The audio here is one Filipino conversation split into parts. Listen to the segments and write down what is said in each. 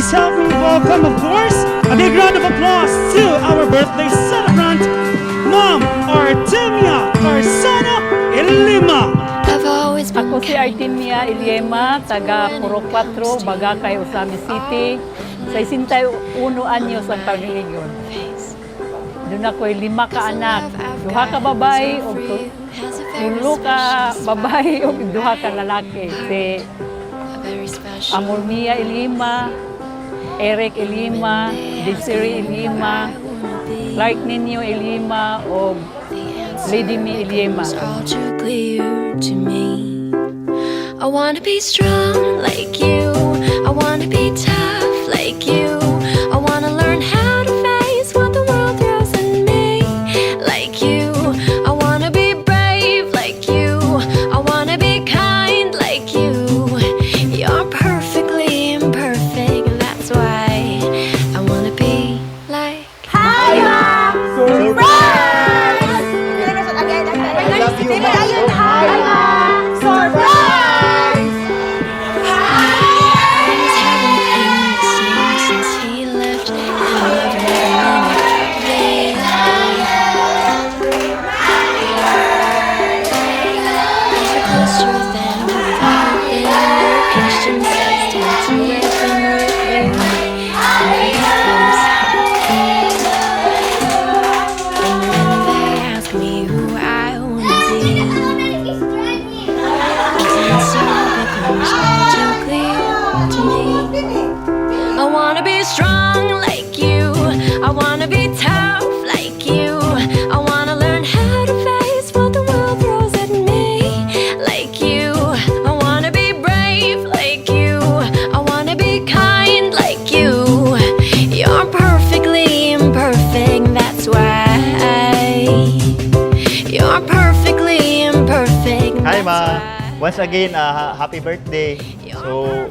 please help me welcome, of course, a big round of applause to our birthday celebrant, Ma'am Artemia Carsana Ilima. Ako si Artemia Ilima, taga Puro 4, Bagakay, Osami City. Sa 61 anyos ang paglingon. Doon ako'y 5 ka anak, 2 ka babae, o 3 ka babae, o 2 ka lalaki. Si Amormia Ilima, Eric Ilima, Desiree Ilima, Clark Nino Ilima, o Lady Mi Ilima. I wanna be strong like you. I wanna be tough like you. I wanna learn how to face what the world throws at me like you. I wanna be brave like you. I wanna be kind like you. You're perfectly imperfect, and that's why I wanna be like. Hi, Mom! Surprise! I love you, Mom. Hi, Mom! Surprise! I wanna be strong like you. I wanna be tough like you. I wanna learn how to face what the world throws at me like you. I wanna be brave like you. I wanna be kind like you. You're perfectly imperfect, that's why. You're perfectly imperfect. Hi, Ma. Once again, happy birthday. So,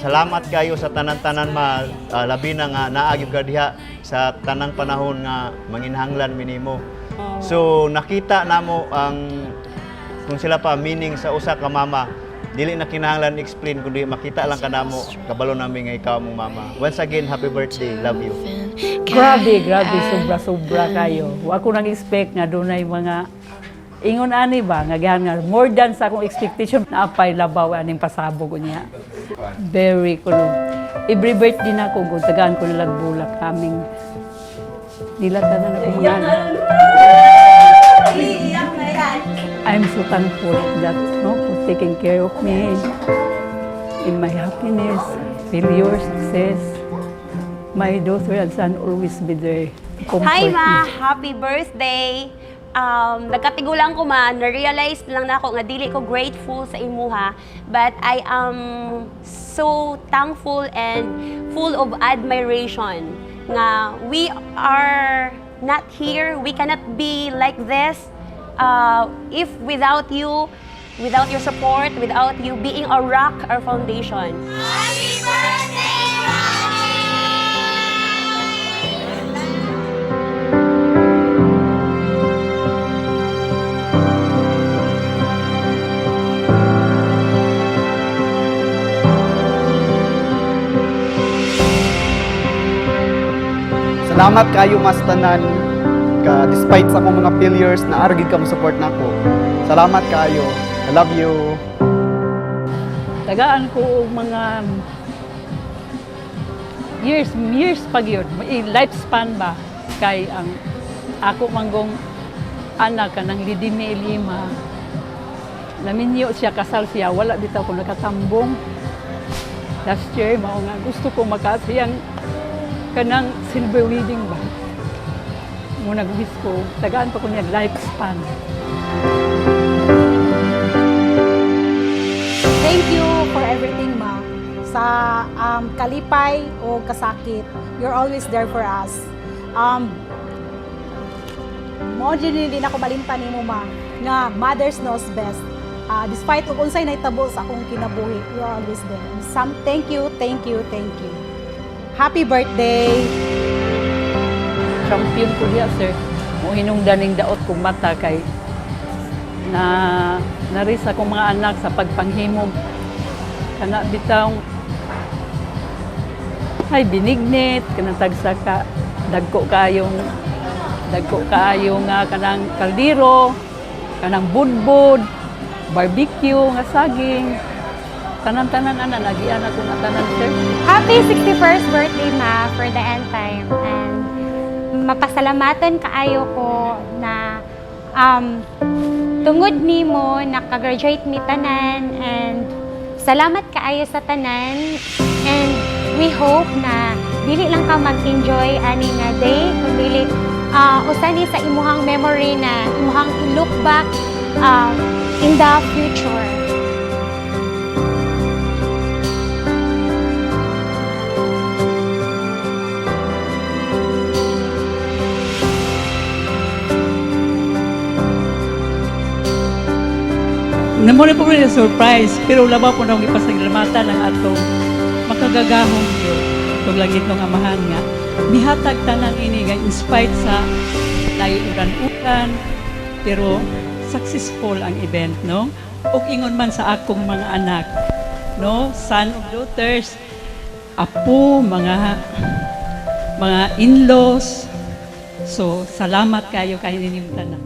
salamat kayo sa tanan-tanan, Ma. Labi na nga naagib ka diha sa tanang panahon nga manginhanglan minimo. So, nakita namo ang kung sila pa meaning sa usa ka mama. Dili na kinahanglan explain kundi makita lang kanamo kabalo nami nga ikaw mong mama. Once again, happy birthday. Love you. Grabe, sobra-sobra kayo. Wa ko nang expect nga dunay mga ingon ani ba nga gihan more than sa akong expectation na apay labaw aning pasabog niya. Very cool. Every birthday na ko kung tagaan ko nilag bulak kaming nilatan na ako muna. I'm so thankful that for taking care of me in my happiness, failure, success. My daughter and son always be there. Hi, Ma! Happy birthday! Nagkatigulang ko man, na-realize lang na ako nga dili ko grateful sa imuha, but I am so thankful and full of admiration nga we are not here, we cannot be like this if without you, without your support, without you being a rock or foundation. Happy birthday, Salamat kayo mas tanan ka despite sa akong mga failures na argid ka mo support nako. Salamat kayo. I love you. Tagaan ko og mga years pag yun, lifespan ba kay ang ako manggong anak kanang Lidimi Ilima. Naminyo siya, kasal siya, wala bitaw ko nakatambong. Last year mao nga gusto ko makasiyang kanang silver wedding ba. Muna gusto ko, tagaan pa ko niya lifespan. Thank you for everything, Ma. Sa kalipay o kasakit, you're always there for us. Mo din ako malimtan nimo, Ma, nga mothers knows best. Despite kung unsay naitabo sa akong kinabuhi, you're always there. Thank you. Happy birthday! Champion ko diya, sir. Mo hinungdaning daot kong mata kay na narisa kong mga anak sa pagpanghimog. Kana bitang Hay binignit kanang tagsa ka dagko kaayong nga kanang kaldero, kanang budbud, barbecue nga saging. Tanan-tanan ana nagian ako na tanan sir. Happy 61st birthday, Ma, for the end time. And mapasalamatan kaayo ko na tungod nimo nakagraduate mi tanan, and salamat kaayo sa tanan, and we hope na dili lang ka mag-enjoy ani nga day kundi usani sa imuhang memory na imuhang look back in the future. Namuli po rin na surprise, pero laba po nang ipasaglamatan ng atong makagagahong yun. Itong langit ng amahan nga. Mihatag tanan ini nga in spite sa layo uran-uran, pero successful ang event, no? O ingon man sa akong mga anak, no? Son of daughters, apo, mga in-laws. So, salamat kayo kayo ninyong tanan.